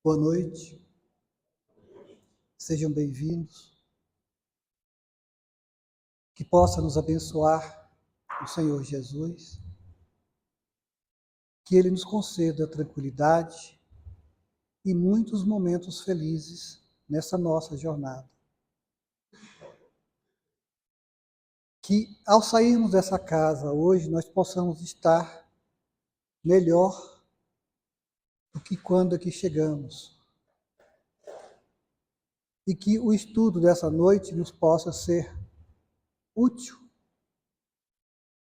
Boa noite, sejam bem-vindos. Que possa nos abençoar o Senhor Jesus, que Ele nos conceda tranquilidade e muitos momentos felizes nessa nossa jornada. Que ao sairmos dessa casa hoje nós possamos estar melhor do que quando aqui chegamos. E que o estudo dessa noite nos possa ser útil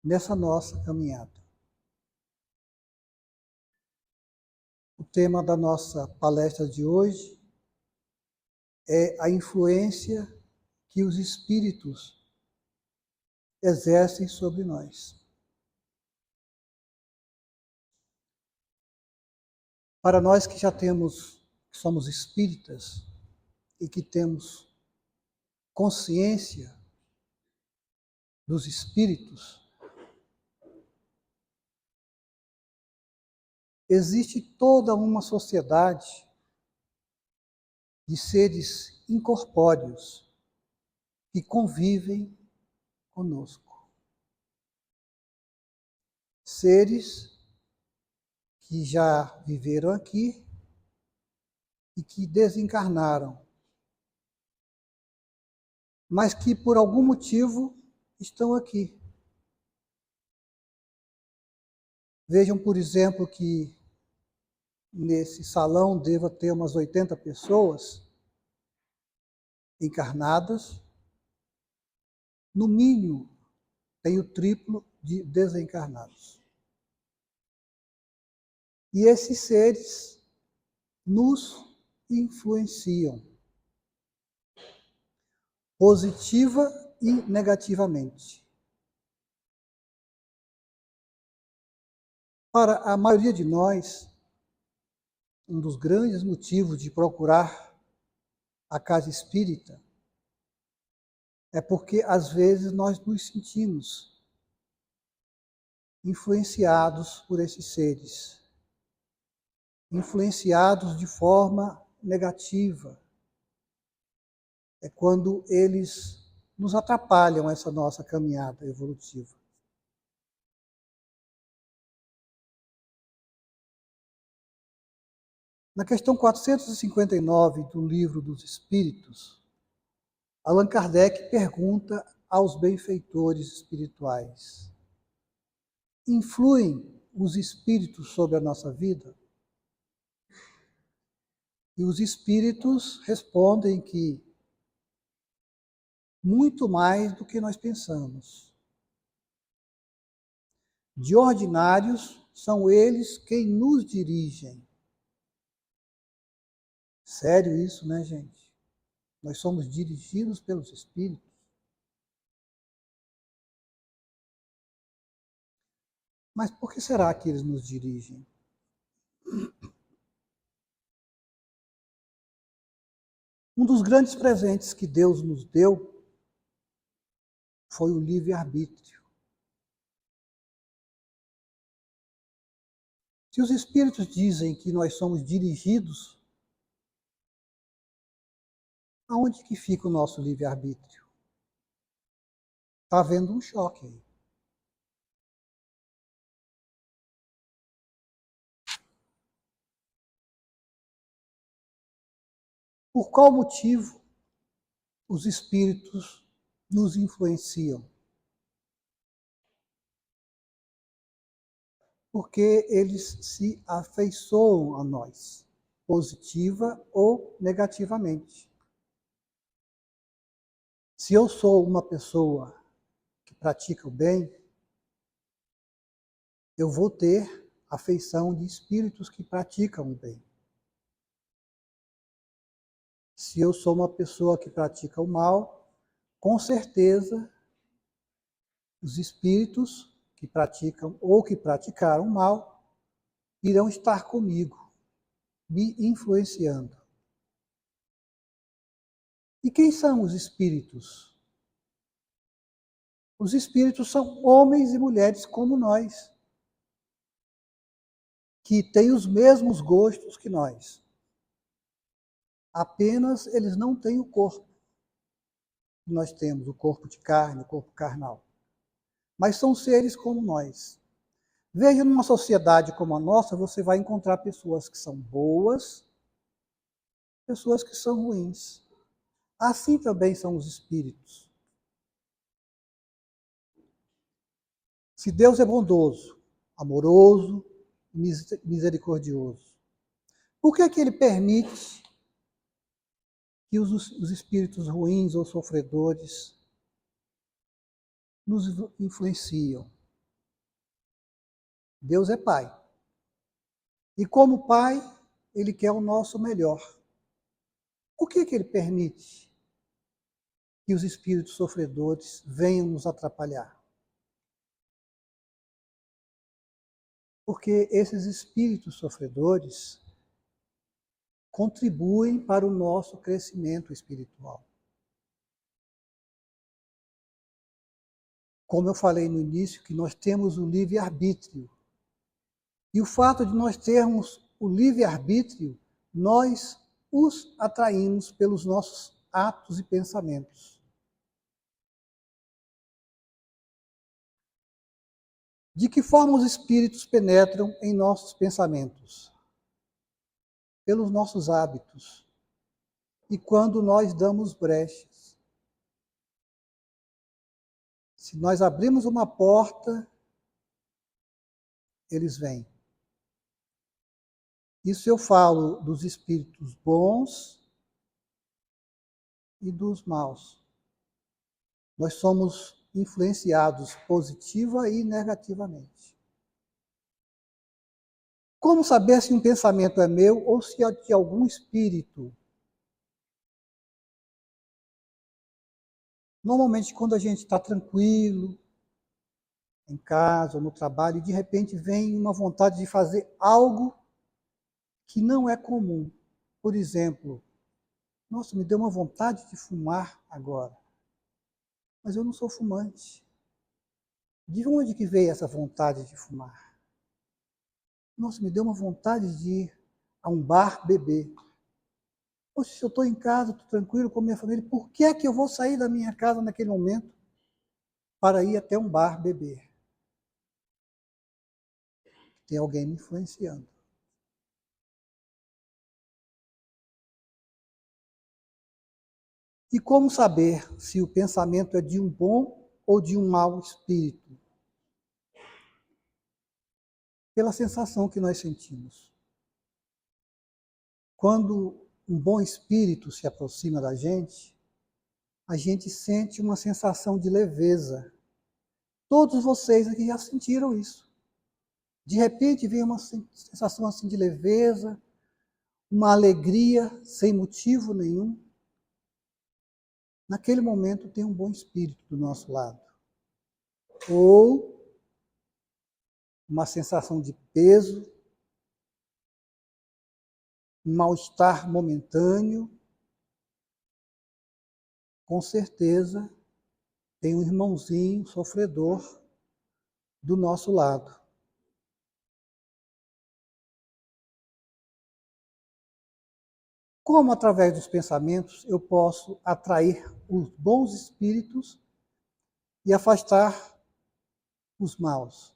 nessa nossa caminhada. O tema da nossa palestra de hoje é a influência que os espíritos exercem sobre nós. Para nós que que somos espíritas e que temos consciência dos espíritos, existe toda uma sociedade de seres incorpóreos que convivem conosco. Seres que já viveram aqui e que desencarnaram, mas que por algum motivo estão aqui. Vejam, por exemplo, que nesse salão deva ter umas 80 pessoas encarnadas. No mínimo, tem o triplo de desencarnados. E esses seres nos influenciam, positiva e negativamente. Para a maioria de nós, um dos grandes motivos de procurar a casa espírita é porque, às vezes, nós nos sentimos influenciados por esses seres, influenciados de forma negativa. É quando eles nos atrapalham essa nossa caminhada evolutiva. Na questão 459 do Livro dos Espíritos, Allan Kardec pergunta aos benfeitores espirituais: influem os espíritos sobre a nossa vida? E os espíritos respondem que muito mais do que nós pensamos. De ordinários, são eles quem nos dirigem. Sério isso, né, gente? Nós somos dirigidos pelos espíritos. Mas por que será que eles nos dirigem? Um dos grandes presentes que Deus nos deu foi o livre-arbítrio. Se os espíritos dizem que nós somos dirigidos, aonde que fica o nosso livre-arbítrio? Está havendo um choque aí. Por qual motivo os espíritos nos influenciam? Porque eles se afeiçoam a nós, positiva ou negativamente. Se eu sou uma pessoa que pratica o bem, eu vou ter afeição de espíritos que praticam o bem. Se eu sou uma pessoa que pratica o mal, com certeza os espíritos que praticam ou que praticaram o mal irão estar comigo, me influenciando. E quem são os espíritos? Os espíritos são homens e mulheres como nós, que têm os mesmos gostos que nós. Apenas eles não têm o corpo que nós temos, o corpo de carne, o corpo carnal. Mas são seres como nós. Veja, numa sociedade como a nossa, você vai encontrar pessoas que são boas, pessoas que são ruins. Assim também são os espíritos. Se Deus é bondoso, amoroso, misericordioso, por que Ele permite que os espíritos ruins ou sofredores nos influenciam? Deus é Pai. E como Pai, Ele quer o nosso melhor. Por que Ele permite que os espíritos sofredores venham nos atrapalhar? Porque esses espíritos sofredores contribuem para o nosso crescimento espiritual. Como eu falei no início, que nós temos o livre-arbítrio. E o fato de nós termos o livre-arbítrio, nós os atraímos pelos nossos atos e pensamentos. De que forma os espíritos penetram em nossos pensamentos? Pelos nossos hábitos. E quando nós damos brechas. Se nós abrimos uma porta, eles vêm. Isso eu falo dos espíritos bons e dos maus. Nós somos influenciados positiva e negativamente. Como saber se um pensamento é meu ou se é de algum espírito? Normalmente, quando a gente está tranquilo, em casa ou no trabalho, e de repente vem uma vontade de fazer algo que não é comum. Por exemplo, nossa, me deu uma vontade de fumar agora, mas eu não sou fumante. De onde que veio essa vontade de fumar? Nossa, me deu uma vontade de ir a um bar beber. Poxa, se eu estou em casa, estou tranquilo com a minha família, por que é que eu vou sair da minha casa naquele momento para ir até um bar beber? Tem alguém me influenciando. E como saber se o pensamento é de um bom ou de um mau espírito? Pela sensação que nós sentimos. Quando um bom espírito se aproxima da gente, a gente sente uma sensação de leveza. Todos vocês aqui já sentiram isso. De repente vem uma sensação assim de leveza, uma alegria sem motivo nenhum. Naquele momento tem um bom espírito do nosso lado. Ou uma sensação de peso, um mal-estar momentâneo. Com certeza tem um irmãozinho sofredor do nosso lado. Como, através dos pensamentos, eu posso atrair os bons espíritos e afastar os maus?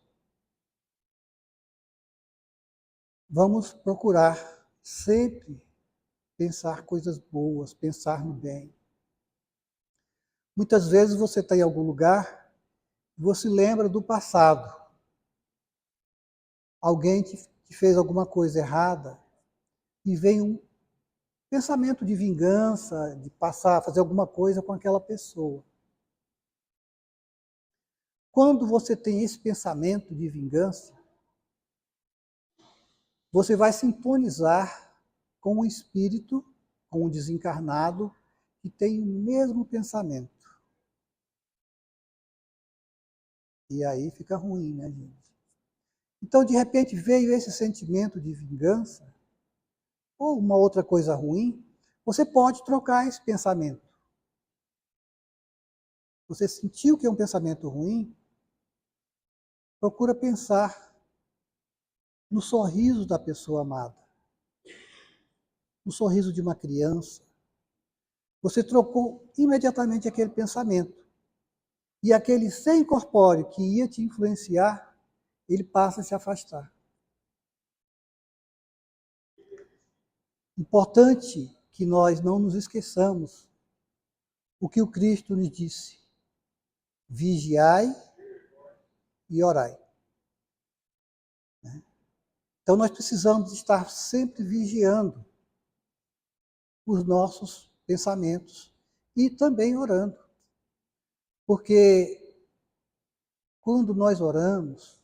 Vamos procurar sempre pensar coisas boas, pensar no bem. Muitas vezes você está em algum lugar e você lembra do passado. Alguém que fez alguma coisa errada e vem um pensamento de vingança, de fazer alguma coisa com aquela pessoa. Quando você tem esse pensamento de vingança, você vai sintonizar com o espírito, com o desencarnado, que tem o mesmo pensamento. E aí fica ruim, né, gente? Então, de repente, veio esse sentimento de vingança, ou uma outra coisa ruim, você pode trocar esse pensamento. Você sentiu que é um pensamento ruim, procura pensar no sorriso da pessoa amada, no sorriso de uma criança, você trocou imediatamente aquele pensamento. E aquele ser incorpóreo que ia te influenciar, ele passa a se afastar. Importante que nós não nos esqueçamos o que o Cristo nos disse: vigiai e orai. Então nós precisamos estar sempre vigiando os nossos pensamentos e também orando. Porque quando nós oramos,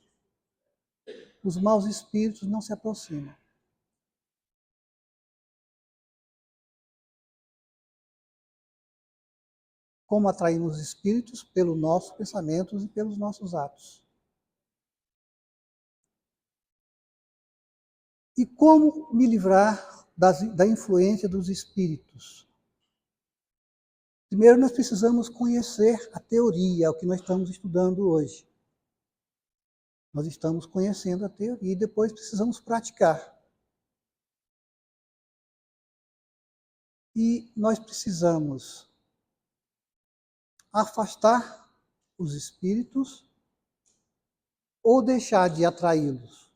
os maus espíritos não se aproximam. Como atraímos os espíritos? Pelos nossos pensamentos e pelos nossos atos. E como me livrar da influência dos espíritos? Primeiro, nós precisamos conhecer a teoria, o que nós estamos estudando hoje. Nós estamos conhecendo a teoria e depois precisamos praticar. E nós precisamos afastar os espíritos ou deixar de atraí-los.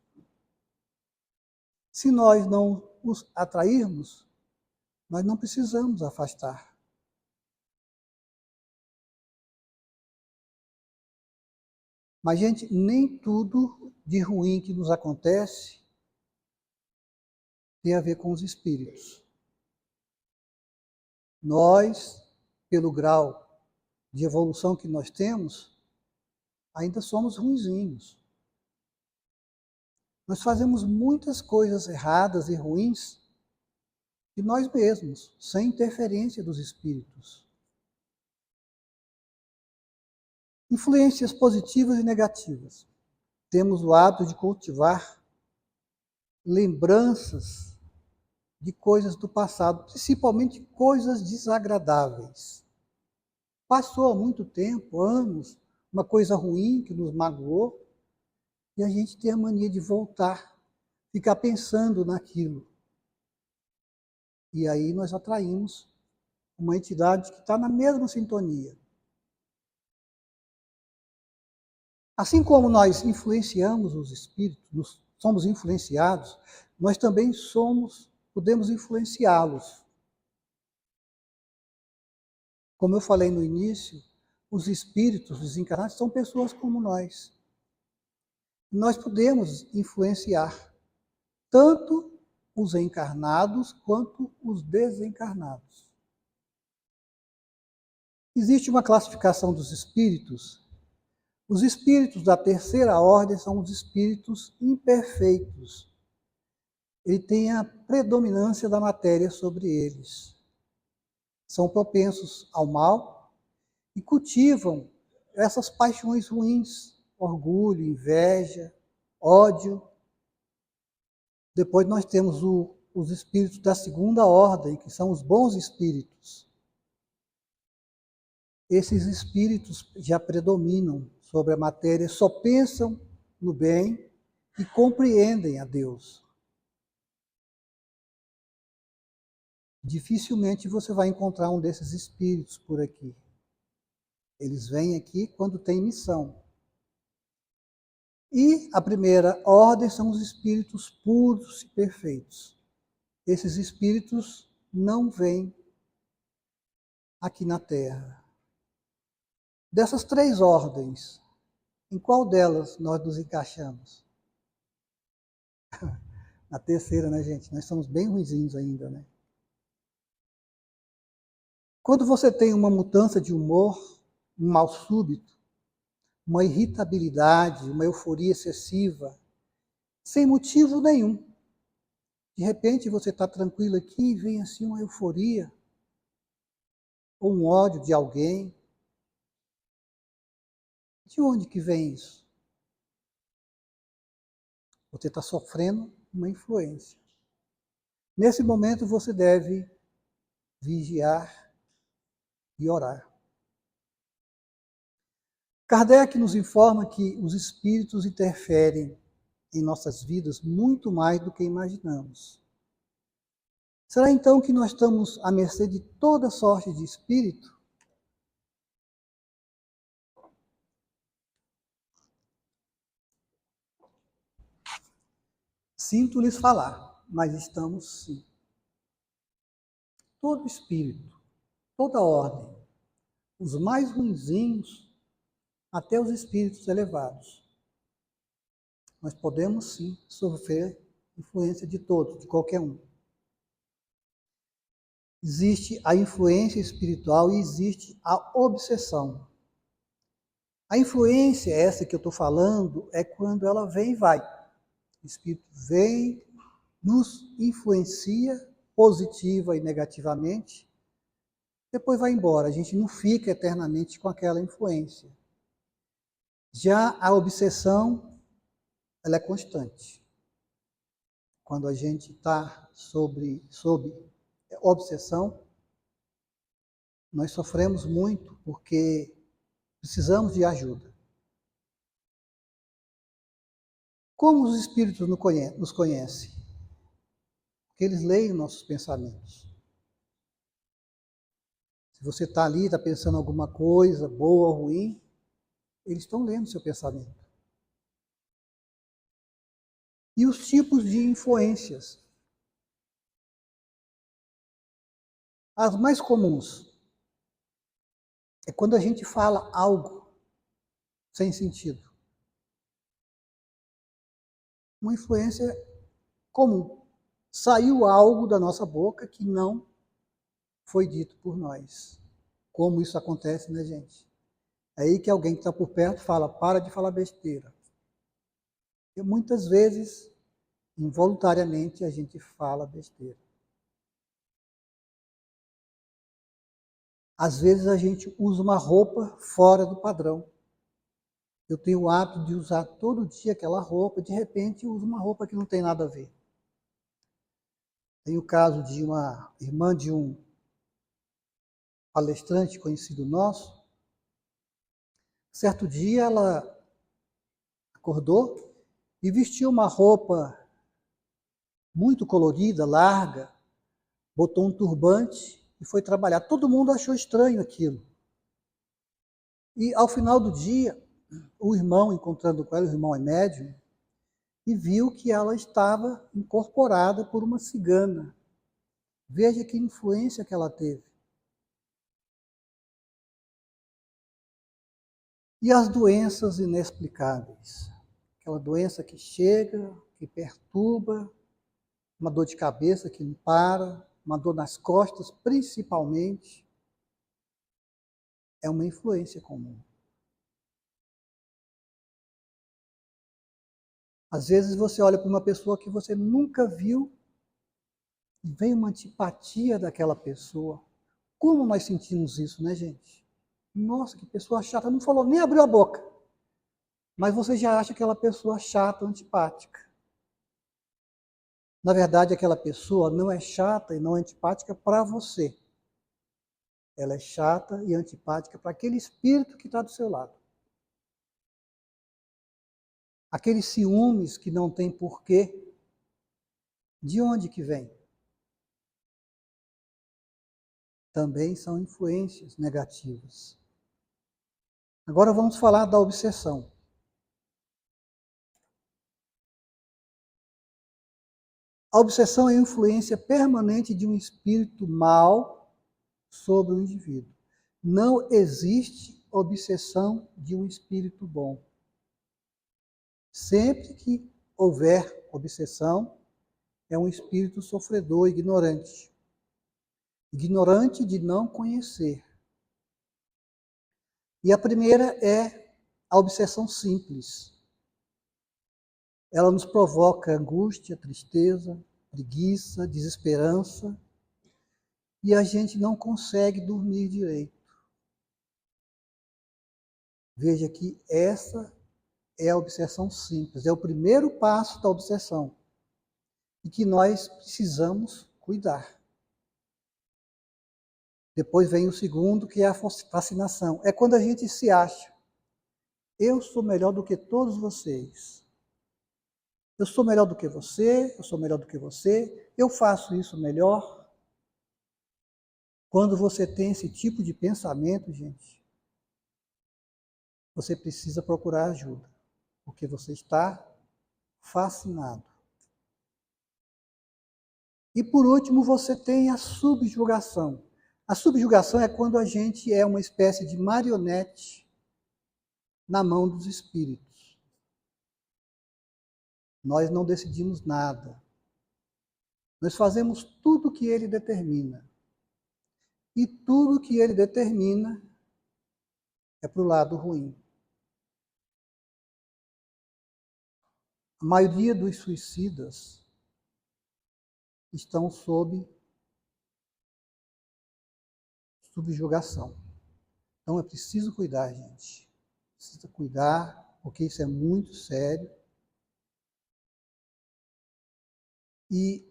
Se nós não os atrairmos, nós não precisamos afastar. Mas, gente, nem tudo de ruim que nos acontece tem a ver com os espíritos. Nós, pelo grau de evolução que nós temos, ainda somos ruinzinhos. Nós fazemos muitas coisas erradas e ruins de nós mesmos, sem interferência dos espíritos. Influências positivas e negativas. Temos o hábito de cultivar lembranças de coisas do passado, principalmente coisas desagradáveis. Passou há muito tempo, anos, uma coisa ruim que nos magoou, e a gente tem a mania de voltar, ficar pensando naquilo. E aí nós atraímos uma entidade que está na mesma sintonia. Assim como nós influenciamos os espíritos, somos influenciados, nós também podemos influenciá-los. Como eu falei no início, os espíritos desencarnados são pessoas como nós. Nós podemos influenciar tanto os encarnados quanto os desencarnados. Existe uma classificação dos espíritos. Os espíritos da terceira ordem são os espíritos imperfeitos. Ele tem a predominância da matéria sobre eles. São propensos ao mal e cultivam essas paixões ruins, orgulho, inveja, ódio. Depois nós temos os espíritos da segunda ordem, que são os bons espíritos. Esses espíritos já predominam sobre a matéria, só pensam no bem e compreendem a Deus. Dificilmente você vai encontrar um desses espíritos por aqui. Eles vêm aqui quando têm missão. E a primeira ordem são os espíritos puros e perfeitos. Esses espíritos não vêm aqui na Terra. Dessas três ordens, em qual delas nós nos encaixamos? Na terceira, né, gente? Nós somos bem ruinzinhos ainda, né? Quando você tem uma mudança de humor, um mal súbito, uma irritabilidade, uma euforia excessiva, sem motivo nenhum. De repente você está tranquilo aqui e vem assim uma euforia, ou um ódio de alguém. De onde que vem isso? Você está sofrendo uma influência. Nesse momento você deve vigiar e orar. Kardec nos informa que os espíritos interferem em nossas vidas muito mais do que imaginamos. Será então que nós estamos à mercê de toda sorte de espírito? Sinto lhes falar, mas estamos sim. Todo espírito, toda ordem, os mais ruinzinhos, até os espíritos elevados. Nós podemos sim sofrer influência de todos, de qualquer um. Existe a influência espiritual e existe a obsessão. A influência, essa que eu estou falando, é quando ela vem e vai. O Espírito vem, nos influencia positiva e negativamente, depois vai embora. A gente não fica eternamente com aquela influência. Já a obsessão, ela é constante. Quando a gente está sob obsessão, nós sofremos muito porque precisamos de ajuda. Como os espíritos nos conhecem? Porque eles leem nossos pensamentos. Se você está ali, está pensando alguma coisa, boa ou ruim, eles estão lendo seu pensamento. E os tipos de influências. As mais comuns é quando a gente fala algo sem sentido. Uma influência comum. Saiu algo da nossa boca que não foi dito por nós. Como isso acontece, né, gente? É aí que alguém que está por perto fala, para de falar besteira. E muitas vezes, involuntariamente, a gente fala besteira. Às vezes a gente usa uma roupa fora do padrão. Eu tenho o hábito de usar todo dia aquela roupa, de repente eu uso uma roupa que não tem nada a ver. Tem o caso de uma irmã de um palestrante conhecido nosso. Certo dia ela acordou e vestiu uma roupa muito colorida, larga, botou um turbante e foi trabalhar. Todo mundo achou estranho aquilo. E ao final do dia, o irmão, encontrando com ela, o irmão é médium, e viu que ela estava incorporada por uma cigana. Veja que influência que ela teve. E as doenças inexplicáveis. Aquela doença que chega, que perturba, uma dor de cabeça que não para, uma dor nas costas, principalmente, é uma influência comum. Às vezes você olha para uma pessoa que você nunca viu e vem uma antipatia daquela pessoa. Como nós sentimos isso, né, gente? Nossa, que pessoa chata, não falou, nem abriu a boca. Mas você já acha aquela pessoa chata, antipática. Na verdade, aquela pessoa não é chata e não é antipática para você. Ela é chata e antipática para aquele espírito que está do seu lado. Aqueles ciúmes que não tem porquê, de onde que vem? Também são influências negativas. Agora vamos falar da obsessão. A obsessão é a influência permanente de um espírito mau sobre o indivíduo. Não existe obsessão de um espírito bom. Sempre que houver obsessão, é um espírito sofredor, ignorante. Ignorante de não conhecer. E a primeira é a obsessão simples. Ela nos provoca angústia, tristeza, preguiça, desesperança, e a gente não consegue dormir direito. Veja que essa é a obsessão simples, é o primeiro passo da obsessão, e que nós precisamos cuidar. Depois vem o segundo, que é a fascinação. É quando a gente se acha, eu sou melhor do que todos vocês. Eu sou melhor do que você, eu sou melhor do que você, eu faço isso melhor. Quando você tem esse tipo de pensamento, gente, você precisa procurar ajuda, porque você está fascinado. E por último, você tem a subjugação. A subjugação é quando a gente é uma espécie de marionete na mão dos espíritos. Nós não decidimos nada. Nós fazemos tudo o que ele determina. E tudo o que ele determina é para o lado ruim. A maioria dos suicidas estão sob subjugação. Então é preciso cuidar, gente. Precisa cuidar, porque isso é muito sério. E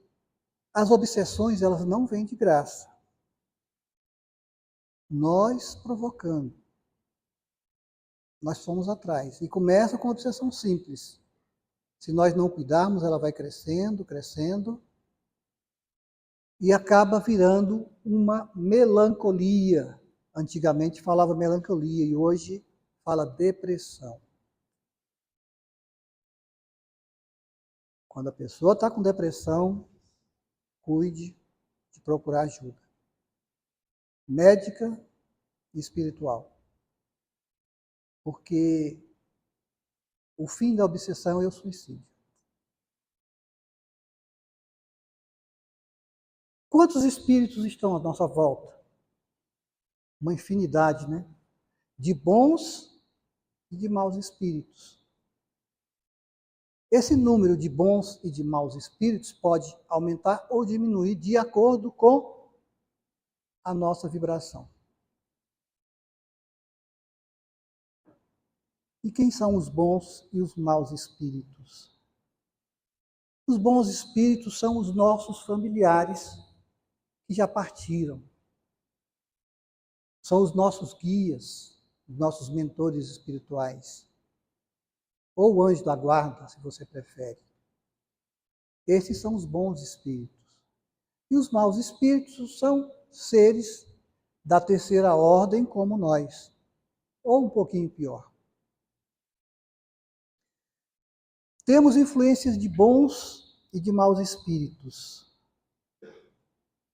as obsessões, elas não vêm de graça. Nós provocando. Nós fomos atrás. E começa com uma obsessão simples. Se nós não cuidarmos, ela vai crescendo, crescendo, e acaba virando uma melancolia. Antigamente falava melancolia e hoje fala depressão. Quando a pessoa está com depressão, cuide de procurar ajuda. Médica e espiritual. Porque o fim da obsessão é o suicídio. Quantos espíritos estão à nossa volta? Uma infinidade, né? De bons e de maus espíritos. Esse número de bons e de maus espíritos pode aumentar ou diminuir de acordo com a nossa vibração. E quem são os bons e os maus espíritos? Os bons espíritos são os nossos familiares que já partiram. São os nossos guias, os nossos mentores espirituais. Ou o anjo da guarda, se você prefere. Esses são os bons espíritos. E os maus espíritos são seres da terceira ordem como nós, ou um pouquinho pior. Temos influências de bons e de maus espíritos.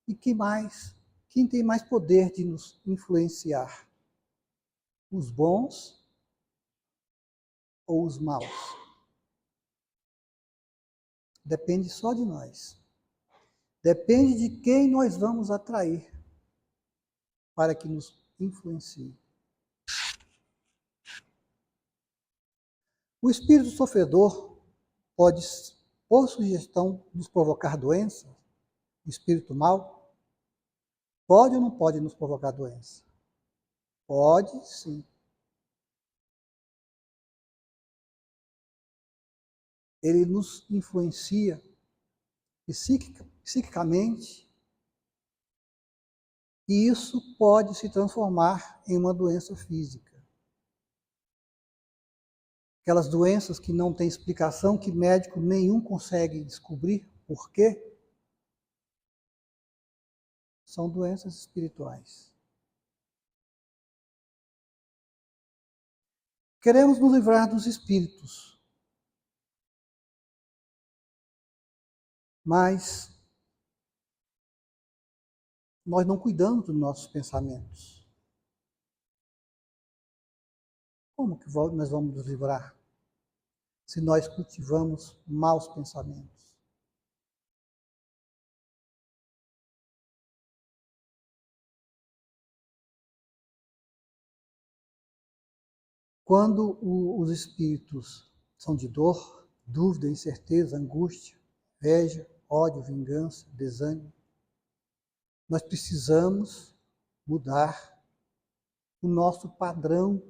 E que mais? Quem tem mais poder de nos influenciar? Os bons ou os maus? Depende só de nós. Depende de quem nós vamos atrair para que nos influencie. O espírito sofredor pode, por sugestão, nos provocar doença? O espírito mau? Pode ou não pode nos provocar doença? Pode, sim. Ele nos influencia psiquicamente e isso pode se transformar em uma doença física. Aquelas doenças que não têm explicação, que médico nenhum consegue descobrir por quê, são doenças espirituais. Queremos nos livrar dos espíritos, mas nós não cuidamos dos nossos pensamentos. Como que nós vamos nos livrar se nós cultivamos maus pensamentos? Quando os espíritos são de dor, dúvida, incerteza, angústia, inveja, ódio, vingança, desânimo, nós precisamos mudar o nosso padrão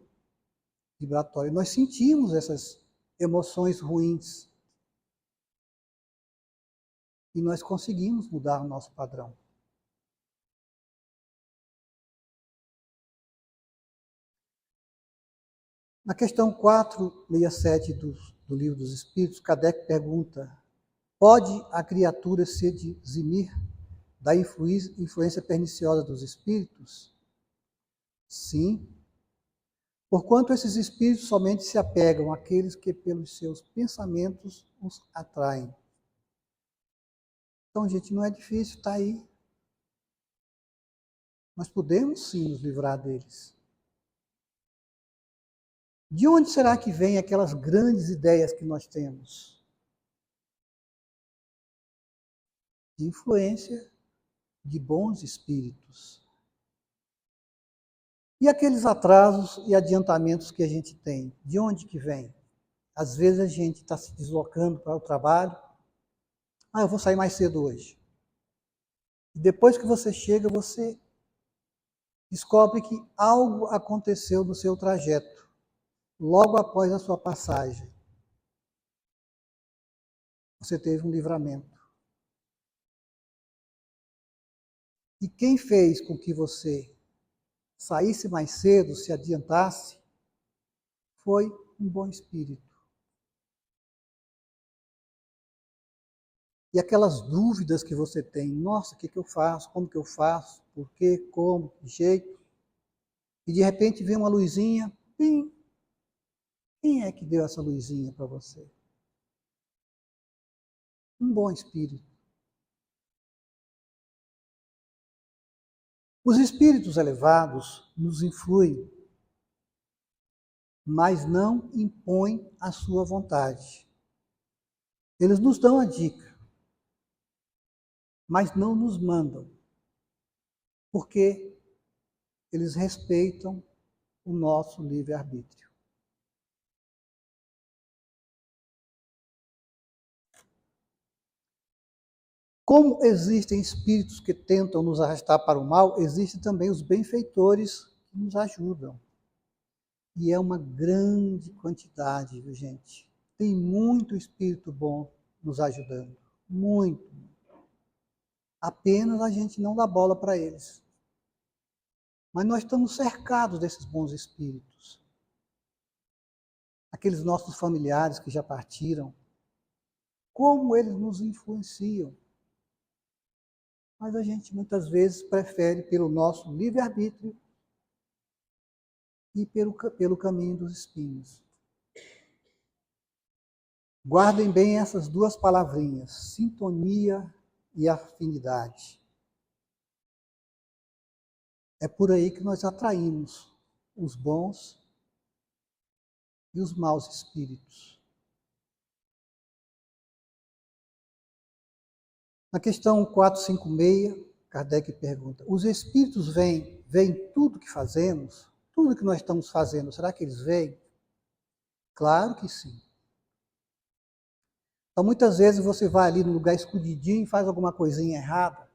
vibratório. Nós sentimos essas emoções ruins e nós conseguimos mudar o nosso padrão. Na questão 467 do Livro dos Espíritos, Kardec pergunta: pode a criatura se eximir da influência perniciosa dos espíritos? Sim. Porquanto esses espíritos somente se apegam àqueles que pelos seus pensamentos os atraem. Então, gente, não é difícil, está aí. Nós podemos sim nos livrar deles. De onde será que vêm aquelas grandes ideias que nós temos? De influência de bons espíritos. E aqueles atrasos e adiantamentos que a gente tem, de onde que vem? Às vezes a gente está se deslocando para o trabalho. Eu vou sair mais cedo hoje. E depois que você chega, você descobre que algo aconteceu no seu trajeto, logo após a sua passagem. Você teve um livramento. E quem fez com que você saísse mais cedo, se adiantasse, foi um bom espírito. E aquelas dúvidas que você tem, nossa, o que eu faço? Como que eu faço? Por quê? Como? Que jeito? E de repente vem uma luzinha, pim! Quem é que deu essa luzinha para você? Um bom espírito. Os espíritos elevados nos influem, mas não impõem a sua vontade. Eles nos dão a dica, mas não nos mandam, porque eles respeitam o nosso livre-arbítrio. Como existem espíritos que tentam nos arrastar para o mal, existem também os benfeitores que nos ajudam. E é uma grande quantidade, viu, gente? Tem muito espírito bom nos ajudando. Muito. Apenas a gente não dá bola para eles. Mas nós estamos cercados desses bons espíritos. Aqueles nossos familiares que já partiram, como eles nos influenciam. Mas a gente muitas vezes prefere pelo nosso livre-arbítrio e pelo caminho dos espinhos. Guardem bem essas duas palavrinhas, sintonia e afinidade. É por aí que nós atraímos os bons e os maus espíritos. Na questão 456, Kardec pergunta, os espíritos veem tudo que fazemos? Tudo que nós estamos fazendo, será que eles veem? Claro que sim. Então, muitas vezes você vai ali no lugar escondidinho e faz alguma coisinha errada.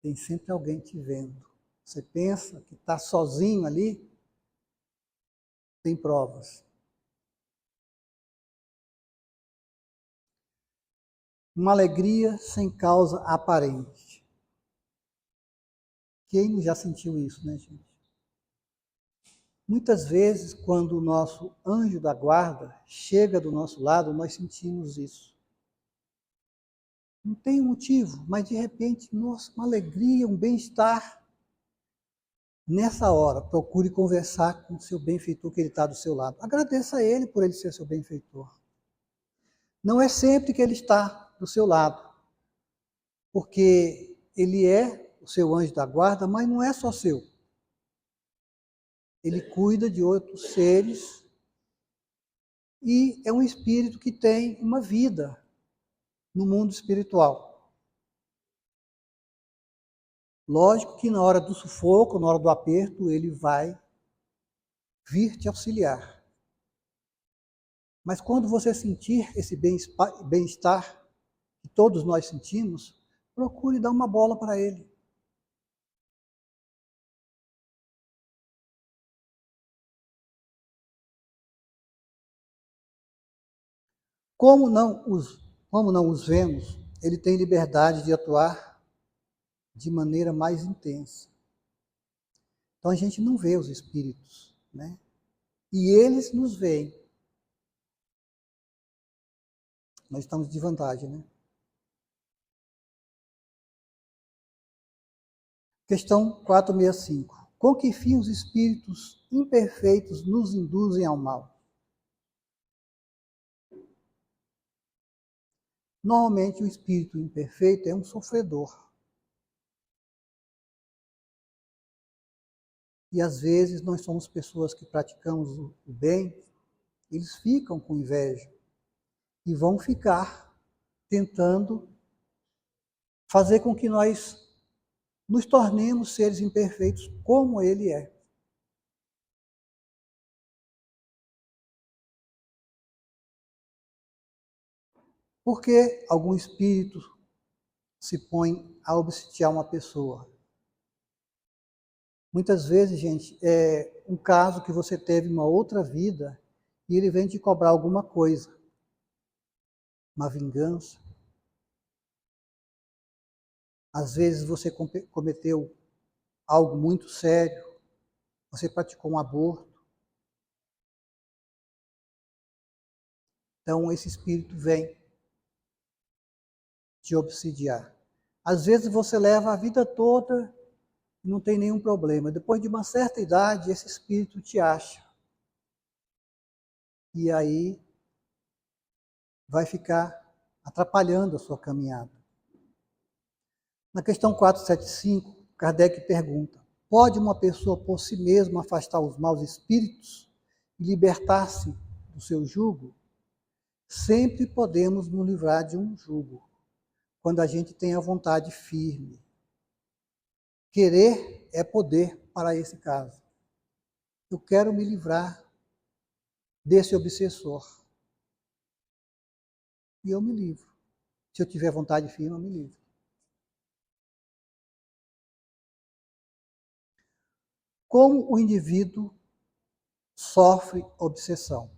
Tem sempre alguém te vendo. Você pensa que está sozinho ali, tem provas. Uma alegria sem causa aparente. Quem já sentiu isso, né, gente? Muitas vezes, quando o nosso anjo da guarda chega do nosso lado, nós sentimos isso. Não tem motivo, mas de repente, nossa, uma alegria, um bem-estar. Nessa hora, procure conversar com o seu benfeitor que ele está do seu lado. Agradeça a ele por ele ser seu benfeitor. Não é sempre que ele está do seu lado, porque ele é o seu anjo da guarda, mas não é só seu. Ele cuida de outros seres e é um espírito que tem uma vida no mundo espiritual. Lógico que na hora do sufoco, na hora do aperto, ele vai vir te auxiliar. Mas quando você sentir esse bem-estar que todos nós sentimos, procure dar uma bola para ele. Como não os vemos, ele tem liberdade de atuar de maneira mais intensa. Então a gente não vê os espíritos, né? E eles nos veem. Nós estamos de vantagem, né? Questão 465. Com que fim os espíritos imperfeitos nos induzem ao mal? Normalmente o espírito imperfeito é um sofredor. E às vezes nós somos pessoas que praticamos o bem, eles ficam com inveja e vão ficar tentando fazer com que nós nos tornemos seres imperfeitos como ele é. Por que algum espírito se põe a obsidiar uma pessoa? Muitas vezes, gente, é um caso que você teve uma outra vida e ele vem te cobrar alguma coisa. Uma vingança. Às vezes você cometeu algo muito sério, você praticou um aborto. Então esse espírito vem te obsidiar. Às vezes você leva a vida toda e não tem nenhum problema. Depois de uma certa idade, esse espírito te acha. E aí vai ficar atrapalhando a sua caminhada. Na questão 475, Kardec pergunta: pode uma pessoa por si mesma afastar os maus espíritos e libertar-se do seu jugo? Sempre podemos nos livrar de um jugo, quando a gente tem a vontade firme. Querer é poder para esse caso. Eu quero me livrar desse obsessor. E eu me livro. Se eu tiver vontade firme, eu me livro. Como o indivíduo sofre obsessão?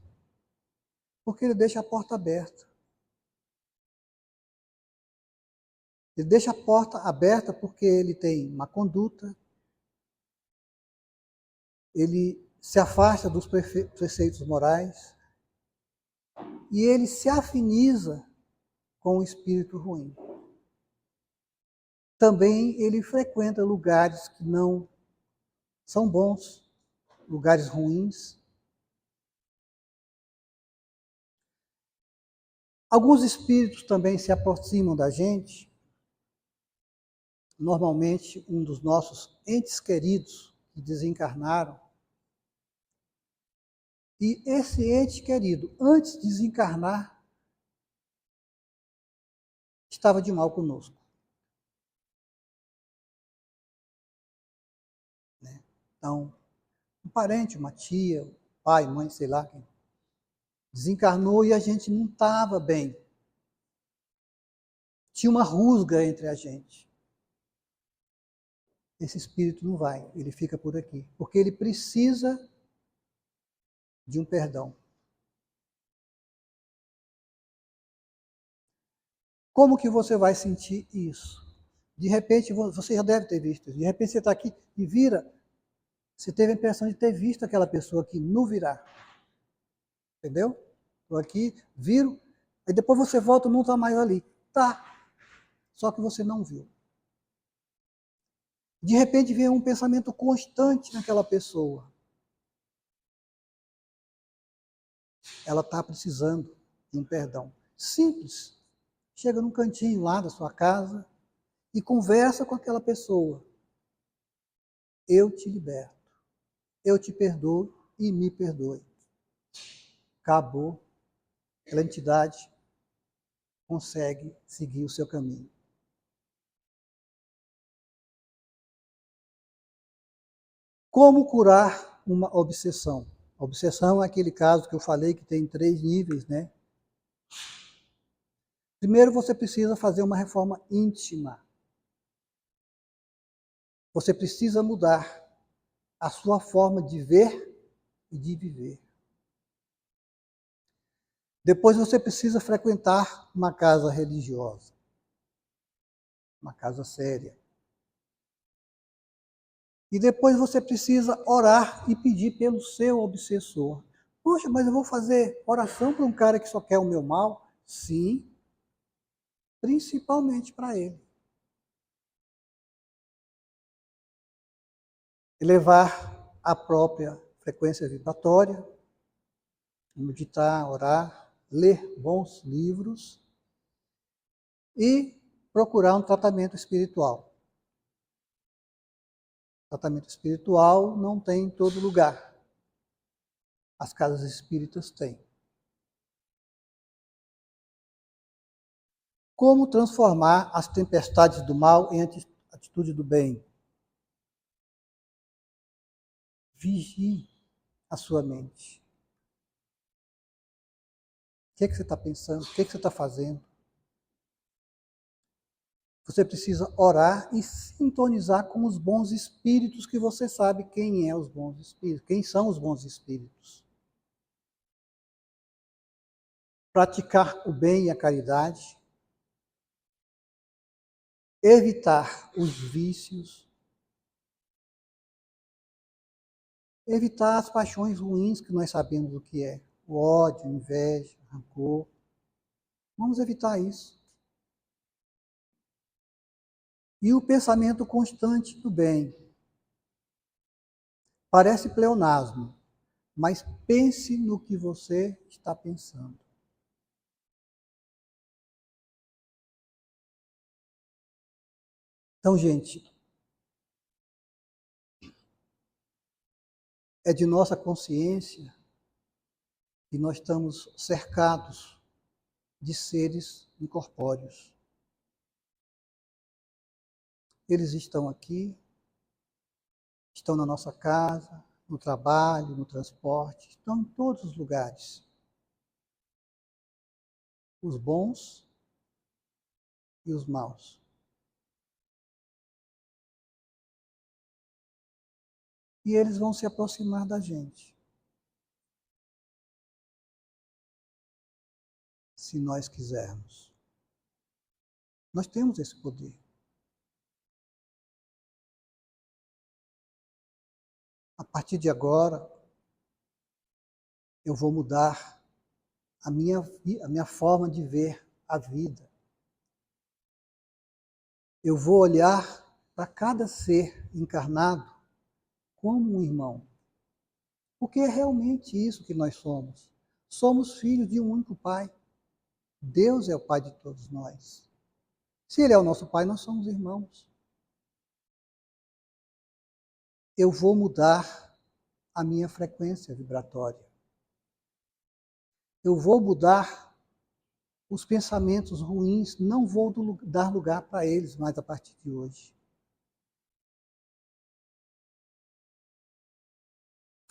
Porque ele deixa a porta aberta. Ele deixa a porta aberta porque ele tem má conduta, ele se afasta dos preceitos morais e ele se afiniza com o espírito ruim. Também ele frequenta lugares que não são bons, lugares ruins. Alguns espíritos também se aproximam da gente, normalmente um dos nossos entes queridos que desencarnaram. E esse ente querido, antes de desencarnar, estava de mal conosco. Então, um parente, uma tia, pai, mãe, sei lá quem, desencarnou e a gente não estava bem. Tinha uma rusga entre a gente. Esse espírito não vai, ele fica por aqui, porque ele precisa de um perdão. Como que você vai sentir isso? De repente, você já deve ter visto isso. De repente você está aqui e vira, você teve a impressão de ter visto aquela pessoa aqui no virar. Entendeu? Estou aqui, viro, aí depois você volta e não está mais ali. Tá, só que você não viu. De repente vem um pensamento constante naquela pessoa. Ela está precisando de um perdão. Simples. Chega num cantinho lá da sua casa e conversa com aquela pessoa. Eu te liberto. Eu te perdoo e me perdoe. Acabou. Aquela entidade consegue seguir o seu caminho. Como curar uma obsessão? A obsessão é aquele caso que eu falei que tem 3 níveis, né? Primeiro você precisa fazer uma reforma íntima. Você precisa mudar a sua forma de ver e de viver. Depois você precisa frequentar uma casa religiosa, uma casa séria. E depois você precisa orar e pedir pelo seu obsessor. Poxa, mas eu vou fazer oração para um cara que só quer o meu mal? Sim, principalmente para ele. elevar a própria frequência vibratória, meditar, orar, ler bons livros e procurar um tratamento espiritual. Tratamento espiritual não tem em todo lugar. As casas espíritas têm. Como transformar as tempestades do mal em atitude do bem? Vigie a sua mente. O que você está pensando? O que você está fazendo? Você precisa orar e sintonizar com os bons espíritos, que você sabe quem é os bons espíritos, quem são os bons espíritos. Praticar o bem e a caridade, evitar os vícios, evitar as paixões ruins que nós sabemos o que é, o ódio, a inveja, o rancor. Vamos evitar isso. E o pensamento constante do bem. Parece pleonasmo, mas pense no que você está pensando. Então, gente, é de nossa consciência que nós estamos cercados de seres incorpóreos. Eles estão aqui, estão na nossa casa, no trabalho, no transporte, estão em todos os lugares. Os bons e os maus. E eles vão se aproximar da gente, se nós quisermos. Nós temos esse poder. A partir de agora, eu vou mudar a minha forma de ver a vida. Eu vou olhar para cada ser encarnado como um irmão. Porque é realmente isso que nós somos. Somos filhos de um único Pai. Deus é o Pai de todos nós. Se Ele é o nosso Pai, nós somos irmãos. Eu vou mudar a minha frequência vibratória. Eu vou mudar os pensamentos ruins, não vou dar lugar para eles mais a partir de hoje.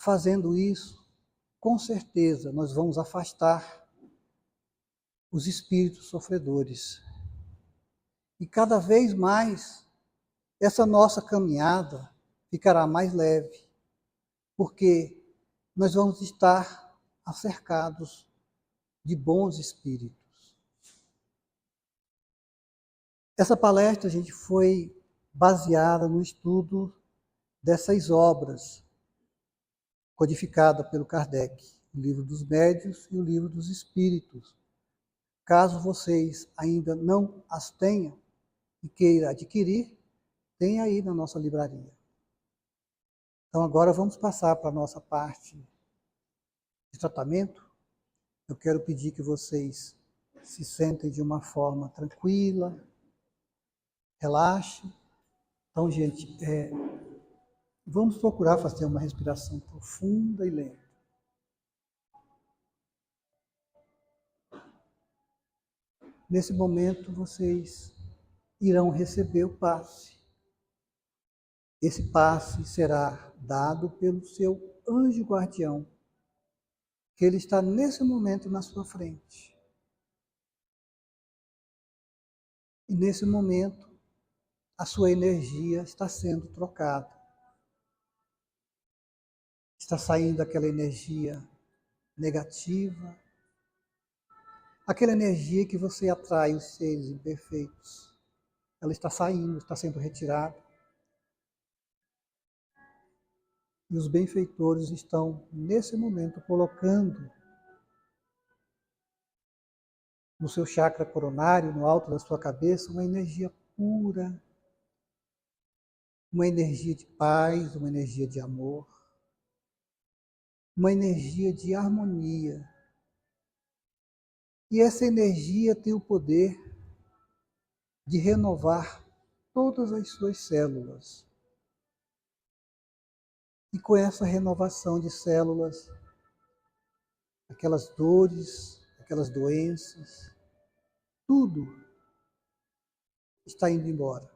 Fazendo isso, com certeza, nós vamos afastar os espíritos sofredores. E cada vez mais, essa nossa caminhada ficará mais leve, porque nós vamos estar cercados de bons espíritos. Essa palestra, gente, foi baseada no estudo dessas obras, codificada pelo Kardec, o Livro dos Médiuns e o Livro dos Espíritos. Caso vocês ainda não as tenham e queiram adquirir, tem aí na nossa livraria. Então agora vamos passar para a nossa parte de tratamento. Eu quero pedir que vocês se sentem de uma forma tranquila, relaxe. Então, gente, vamos procurar fazer uma respiração profunda e lenta. Nesse momento, vocês irão receber o passe. Esse passe será dado pelo seu anjo guardião, que ele está nesse momento na sua frente. E nesse momento, a sua energia está sendo trocada. Está saindo aquela energia negativa, aquela energia que você atrai os seres imperfeitos. Ela está saindo, está sendo retirada. E os benfeitores estão, nesse momento, colocando no seu chakra coronário, no alto da sua cabeça, uma energia pura, uma energia de paz, uma energia de amor, uma energia de harmonia. E essa energia tem o poder de renovar todas as suas células. E com essa renovação de células, aquelas dores, aquelas doenças, tudo está indo embora.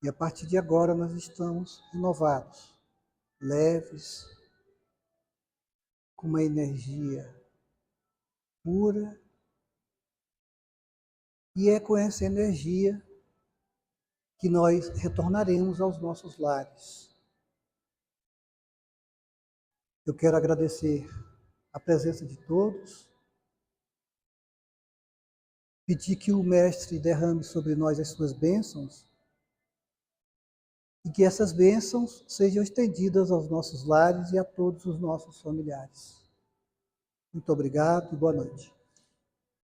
E a partir de agora nós estamos renovados, leves, com uma energia pura. E é com essa energia que nós retornaremos aos nossos lares. Eu quero agradecer a presença de todos, pedir que o Mestre derrame sobre nós as suas bênçãos e que essas bênçãos sejam estendidas aos nossos lares e a todos os nossos familiares. Muito obrigado e boa noite.